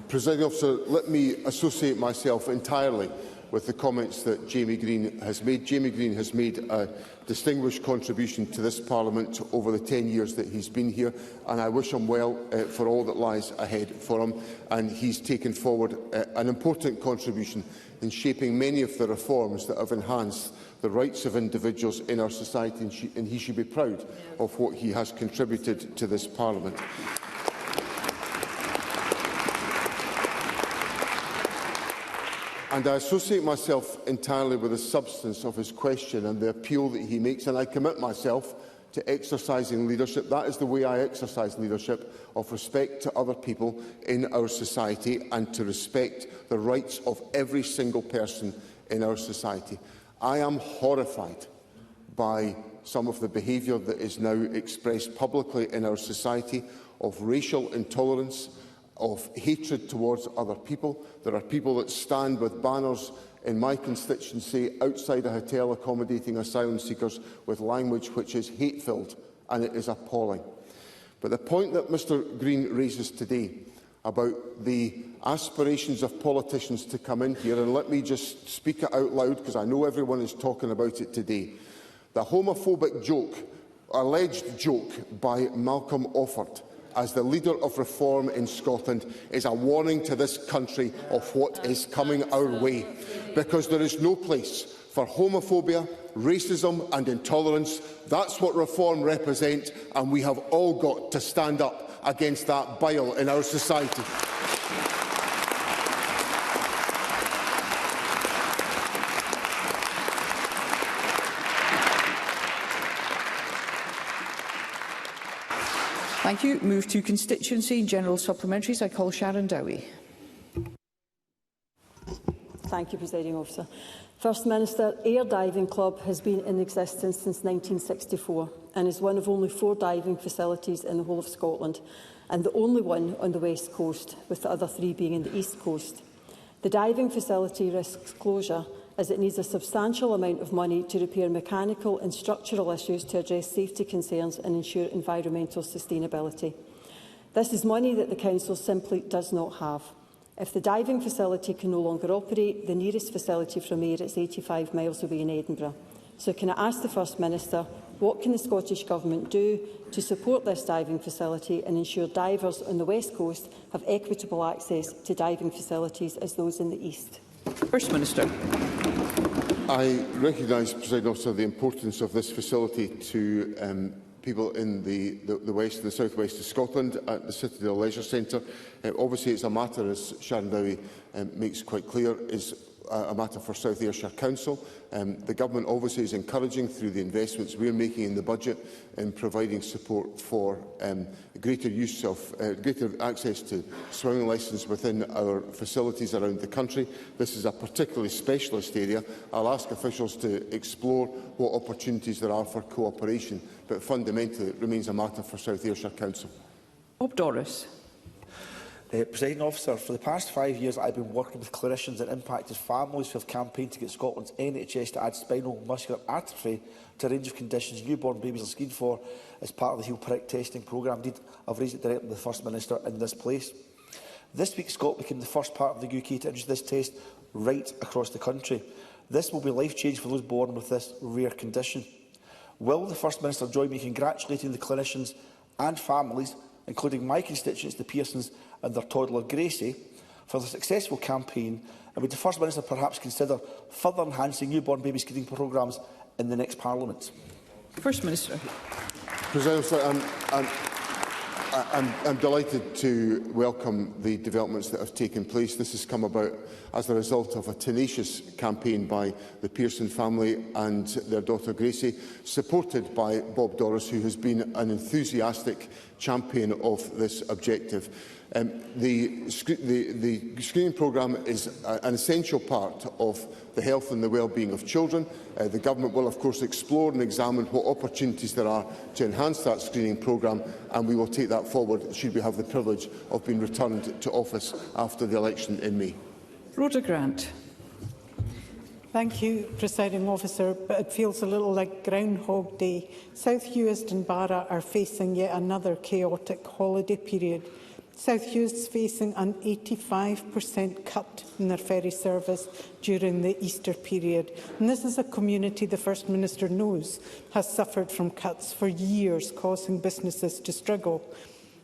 S10: Presiding Officer, let me associate myself entirely with the comments that Jamie Green has made. Jamie Green has made a distinguished contribution to this Parliament over the 10 years that he's been here, and I wish him well for all that lies ahead for him. And he's taken forward an important contribution in shaping many of the reforms that have enhanced the rights of individuals in our society, and he should be proud of what he has contributed to this Parliament. And I associate myself entirely with the substance of his question and the appeal that he makes, and I commit myself to exercising leadership. That is the way I exercise leadership, of respect to other people in our society and to respect the rights of every single person in our society. I am horrified by some of the behaviour that is now expressed publicly in our society of racial intolerance, of hatred towards other people. There are people that stand with banners in my constituency outside a hotel accommodating asylum seekers with language which is hate-filled, and it is appalling. But the point that Mr Green raises today about the aspirations of politicians to come in here, and let me just speak it out loud because I know everyone is talking about it today. The homophobic joke, alleged joke by Malcolm Offord, as the leader of reform in Scotland, is a warning to this country of what is coming our way, because there is no place for homophobia, racism and intolerance. That's what reform represents, and we have all got to stand up against that bile in our society.
S2: Thank you. Move to constituency general supplementaries. I call Sharon Dowie.
S17: Thank you, Presiding Officer. First Minister, Air Diving Club has been in existence since 1964 and is one of only 4 diving facilities in the whole of Scotland, and the only one on the West Coast, with the other 3 being in the East Coast. The diving facility risks closure
S19: as it needs a substantial amount of money to repair mechanical and structural issues to address safety concerns and ensure environmental sustainability. This is money that the Council simply does not have. If the diving facility can no longer operate, the nearest facility from here is 85 miles away in Edinburgh. So can I ask the First Minister, what can the Scottish Government do to support this diving facility and ensure divers on the West Coast have equitable access to diving facilities as those in the East?
S2: First Minister.
S10: I recognise, President Officer, the importance of this facility to people in the west and the south west of Scotland at the Citadel Leisure Centre. Obviously, it's a matter, as Sharon Dowie makes quite clear, is a matter for South Ayrshire Council. The Government obviously is encouraging, through the investments we are making in the budget, in providing support for greater use of greater access to swimming lessons within our facilities around the country. This is a particularly specialist area. I'll ask officials to explore what opportunities there are for cooperation, but fundamentally it remains a matter for South Ayrshire Council.
S2: Bob Doris.
S20: Presiding Officer, for the past 5 years I have been working with clinicians and impacted families who have campaigned to get Scotland's NHS to add spinal muscular atrophy to a range of conditions newborn babies are screened for as part of the heel prick testing programme. Indeed, I've raised it directly with the First Minister in this place. This week, Scotland became the first part of the UK to introduce this test right across the country. This will be life-changing for those born with this rare condition. Will the First Minister join me in congratulating the clinicians and families, including my constituents, the Pearsons, and their toddler Gracie, for the successful campaign, and would the First Minister perhaps consider further enhancing newborn baby screening programmes in the next Parliament?
S2: First Minister.
S10: President, I'm delighted to welcome the developments that have taken place. This has come about as a result of a tenacious campaign by the Pearson family and their daughter Gracie, supported by Bob Doris, who has been an enthusiastic champion of this objective. The screening programme is an essential part of the health and the well-being of children. The Government will, of course, explore and examine what opportunities there are to enhance that screening programme, and we will take that forward should we have the privilege of being returned to office after the election in May.
S21: Rhoda Grant. Thank you, Presiding Officer, but it feels a little like Groundhog Day. South Uist and Barra are facing yet another chaotic holiday period. South Uist is facing an 85% cut in their ferry service during the Easter period. And this is a community the First Minister knows has suffered from cuts for years, causing businesses to struggle.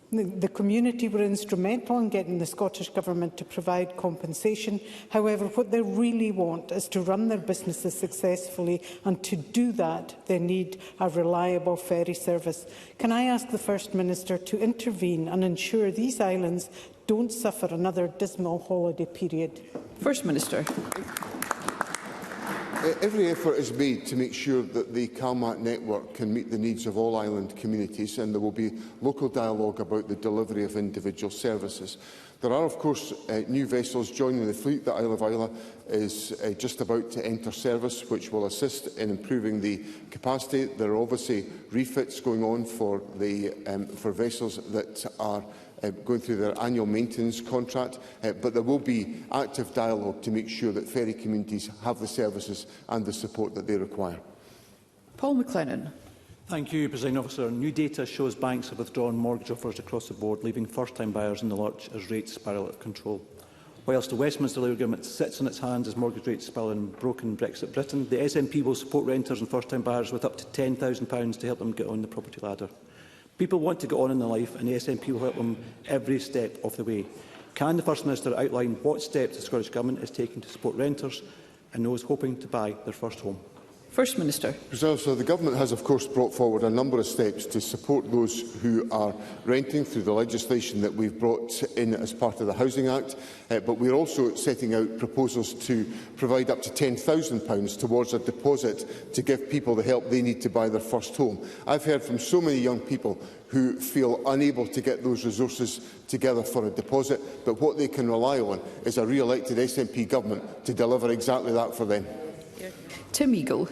S21: The community were instrumental in getting the Scottish Government to provide compensation. However, what they really want is to run their businesses successfully, and to do that, they need a reliable ferry service. Can I ask the First Minister to intervene and ensure these islands don't suffer another dismal holiday period?
S2: First Minister.
S10: Every effort is made to make sure that the CalMat network can meet the needs of all island communities, and there will be local dialogue about the delivery of individual services. There are, of course, new vessels joining the fleet. The Isle of Islay is just about to enter service, which will assist in improving the capacity. There are obviously refits going on for vessels that are going through their annual maintenance contract, but there will be active dialogue to make sure that ferry communities have the services and the support that they require.
S2: Paul McLennan.
S22: Thank you, Presiding Officer. New data shows banks have withdrawn mortgage offers across the board, leaving first-time buyers in the lurch as rates spiral out of control. Whilst the Westminster Labour Government sits on its hands as mortgage rates spiral in broken Brexit Britain, the SNP will support renters and first-time buyers with up to £10,000 to help them get on the property ladder. People want to get on in their life, and the SNP will help them every step of the way. Can the First Minister outline what steps the Scottish Government is taking to support renters and those hoping to buy their first home?
S2: First Minister.
S10: So the Government has, of course, brought forward a number of steps to support those who are renting through the legislation that we've brought in as part of the Housing Act, but we're also setting out proposals to provide up to £10,000 towards a deposit to give people the help they need to buy their first home. I've heard from so many young people who feel unable to get those resources together for a deposit, but what they can rely on is a re-elected SNP government to deliver exactly that for them.
S2: Tim Eagle.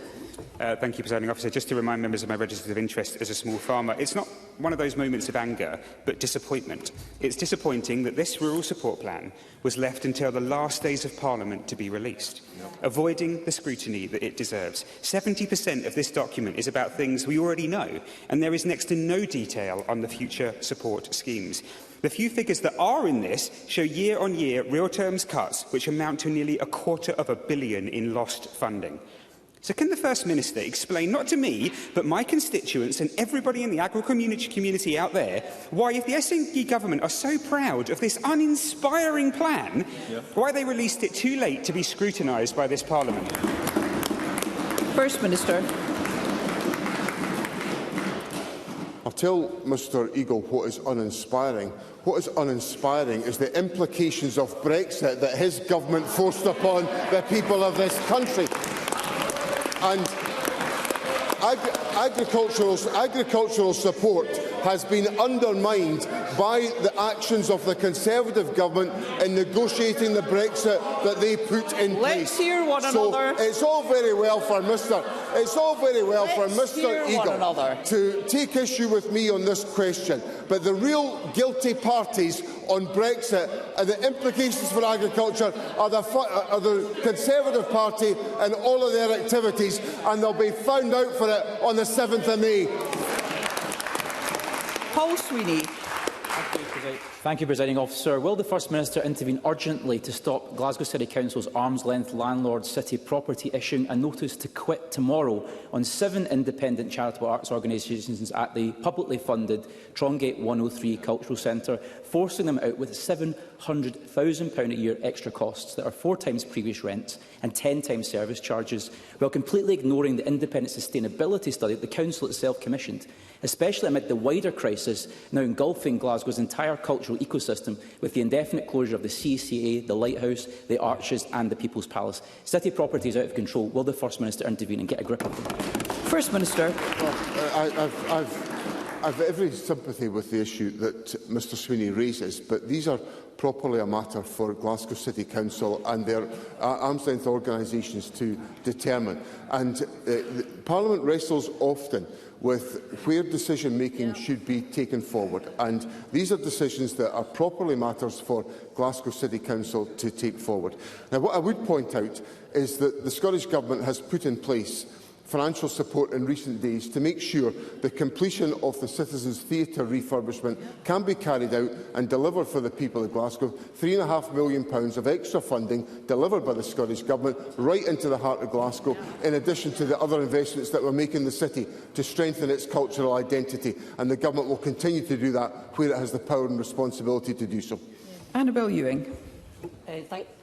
S23: Thank you, Presiding Officer. Just to remind members of my register of interest as a small farmer, it's not
S3: one of those moments of anger, but disappointment. It's disappointing that this rural support plan was left until the last days of Parliament to be released, avoiding the scrutiny that it deserves. 70% of this document is about things we already know, and there is next to no detail on the future support schemes. The few figures that are in this show year-on-year real-terms cuts, which amount to nearly £250 million in lost funding. So can the First Minister explain, not to me, but my constituents and everybody in the agro-community out there, why, if the SNP government are so proud of this uninspiring plan, why they released it too late to be scrutinised by this Parliament?
S2: First Minister.
S10: I'll tell Mr Eagle what is uninspiring. What is uninspiring is the implications of Brexit that his government forced upon the people of this country. And agricultural support has been undermined by the actions of the Conservative government in negotiating the Brexit that they put in place.
S2: Let's hear one another.
S10: It's all very well for Mr. Eagle to take issue with me on this question, but the real guilty parties on Brexit and the implications for agriculture are the Conservative Party and all of their activities, and they'll be found out for it on the 7th of May.
S2: Paul Swinney.
S4: Thank you, Presiding Officer. Will the First Minister intervene urgently to stop Glasgow City Council's arm's-length landlord City Property issuing a notice to quit tomorrow on 7 independent charitable arts organisations at the publicly funded Trongate 103 Cultural Centre, forcing them out with £700,000 a year extra costs that are 4 times previous rent and 10 times service charges, while completely ignoring the independent sustainability study that the Council itself commissioned, especially amid the wider crisis now engulfing Glasgow's entire cultural ecosystem with the indefinite closure of the CCA, the Lighthouse, the Arches and the People's Palace. City property is out of control. Will the First Minister intervene and get a grip of them?
S2: First Minister.
S10: Well, I've every sympathy with the issue that Mr Swinney raises, but these are properly a matter for Glasgow City Council and their arm's-length organisations to determine. And Parliament wrestles often with where decision-making should be taken forward. And these are decisions that are properly matters for Glasgow City Council to take forward. Now, what I would point out is that the Scottish Government has put in place financial support in recent days to make sure the completion of the Citizens Theatre refurbishment can be carried out and delivered for the people of Glasgow. £3.5 million of extra funding delivered by the Scottish Government right into the heart of Glasgow, in addition to the other investments that we're making in the city to strengthen its cultural identity. And the Government will continue to do that where it has the power and responsibility to do so.
S2: Annabel Ewing.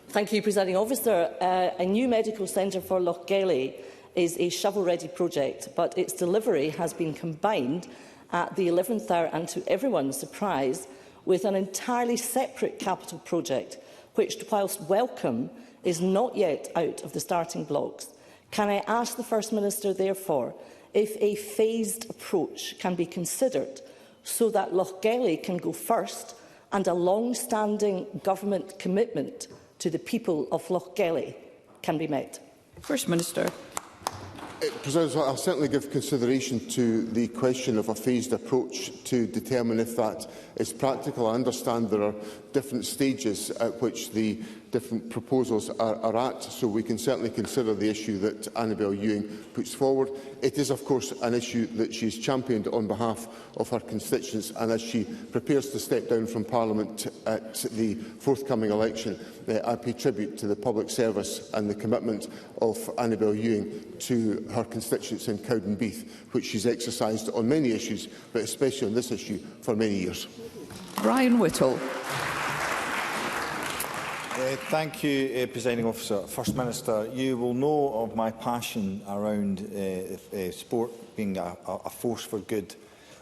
S23: Thank you, Presiding Officer. A new medical centre for Lochgelly is a shovel-ready project, but its delivery has been combined at the 11th hour and, to everyone's surprise, with an entirely separate capital project, which, whilst welcome, is not yet out of the starting blocks. Can I ask the First Minister, therefore, if a phased approach can be considered so that Lochgelly can go first and a long-standing government commitment to the people of Lochgelly can be met?
S2: First Minister.
S10: President, I'll certainly give consideration to the question of a phased approach to determine if that is practical. I understand there are different stages at which the different proposals are at, so we can certainly consider the issue that Annabel Ewing puts forward. It is, of course, an issue that she has championed on behalf of her constituents, and as she prepares to step down from Parliament at the forthcoming election, I pay tribute to the public service and the commitment of Annabel Ewing to her constituents in Cowdenbeath, which she's exercised on many issues, but especially on this issue, for many years.
S2: Brian Whittle.
S24: Thank you, Presiding Officer. First Minister, you will know of my passion around sport being a force for good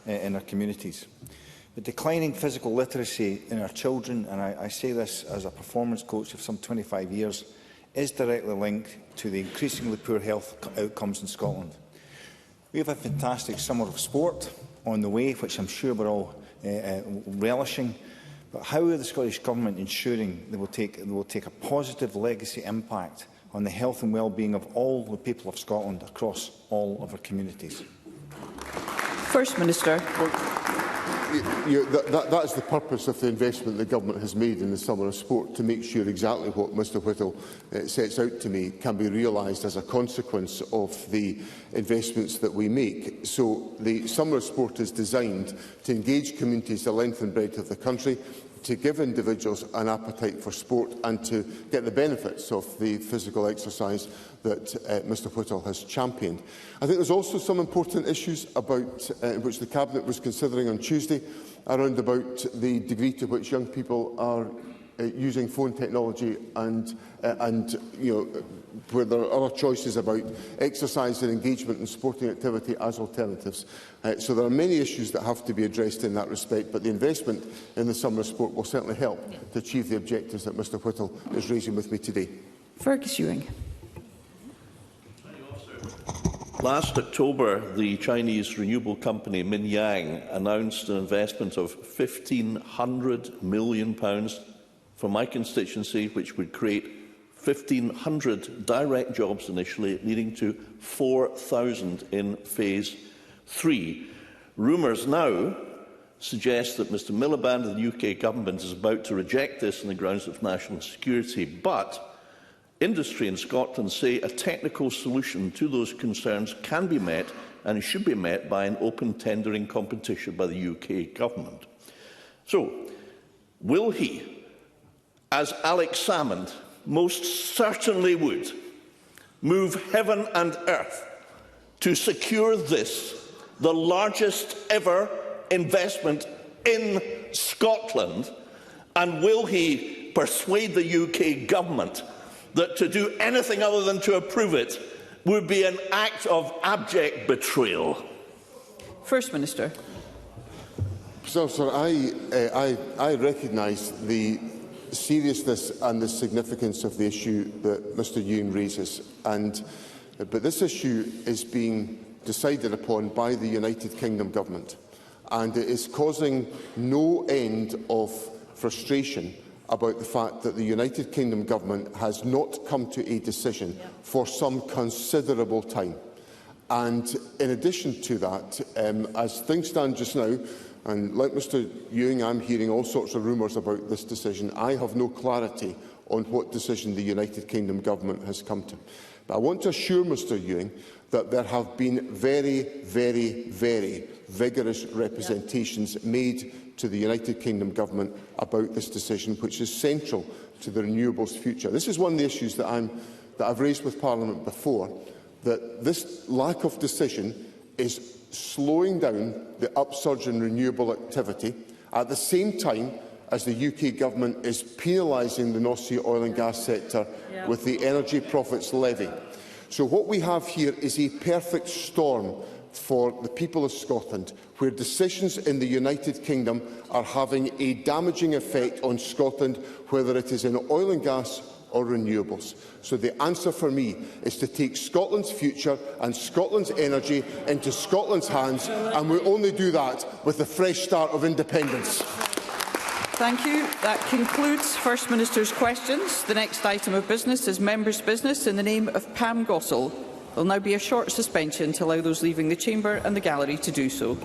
S24: in our communities. But declining physical literacy in our children, and I say this as a performance coach of some 25 years, is directly linked to the increasingly poor health outcomes in Scotland. We have a fantastic summer of sport on the way, which I'm sure we're all relishing. But how are the Scottish Government ensuring they will take a positive legacy impact on the health and well-being of all the people of Scotland across all of our communities?
S2: First Minister.
S10: That is the purpose of the investment the Government has made in the Summer of Sport, to make sure exactly what Mr Whittle sets out to me can be realised as a consequence of the investments that we make. So the Summer of Sport is designed to engage communities the length and breadth of the country, to give individuals an appetite for sport and to get the benefits of the physical exercise that Mr Whittle has championed. I think there's also some important issues about which the Cabinet was considering on Tuesday, around about the degree to which young people are using phone technology and where there are other choices about exercise and engagement and sporting activity as alternatives. So there are many issues that have to be addressed in that respect, but the investment in the Summer of Sport will certainly help to achieve the objectives that Mr Whittle is raising with me today.
S2: Fergus Ewing.
S1: Last October, the Chinese renewable company Minyang announced an investment of £1,500 million for my constituency, which would create 1,500 direct jobs initially, leading to 4,000 in Phase 3. Rumours now suggest that Mr Miliband of the UK Government is about to reject this on the grounds of national security, but industry in Scotland say a technical solution to those concerns can be met and should be met by an open tendering competition by the UK Government. So, will he, as Alex Salmond most certainly would, move heaven and earth to secure this, the largest ever investment in Scotland, and will he persuade the UK Government that to do anything other than to approve it would be an act of abject betrayal?
S2: First Minister.
S10: So, sir, I recognise the seriousness and the significance of the issue that Mr Ewing raises, but this issue is being decided upon by the United Kingdom Government, and it is causing no end of frustration about the fact that the United Kingdom Government has not come to a decision for some considerable time. And in addition to that, as things stand just now, and like Mr Ewing, I'm hearing all sorts of rumours about this decision. I have no clarity on what decision the United Kingdom Government has come to. But I want to assure Mr Ewing that there have been very, very, very vigorous representations made to the United Kingdom Government about this decision, which is central to the renewables future. This is one of the issues that I've raised with Parliament before, that this lack of decision is slowing down the upsurge in renewable activity at the same time as the UK Government is penalising the North Sea oil and gas sector with the Energy Profits Levy. So what we have here is a perfect storm for the people of Scotland, where decisions in the United Kingdom are having a damaging effect on Scotland, whether it is in oil and gas or renewables. So the answer for me is to take Scotland's future and Scotland's energy into Scotland's hands, and we only do that with a fresh start of independence.
S2: Thank you. That concludes First Minister's questions. The next item of business is Members' Business in the name of Pam Gossel. There will now be a short suspension to allow those leaving the chamber and the gallery to do so.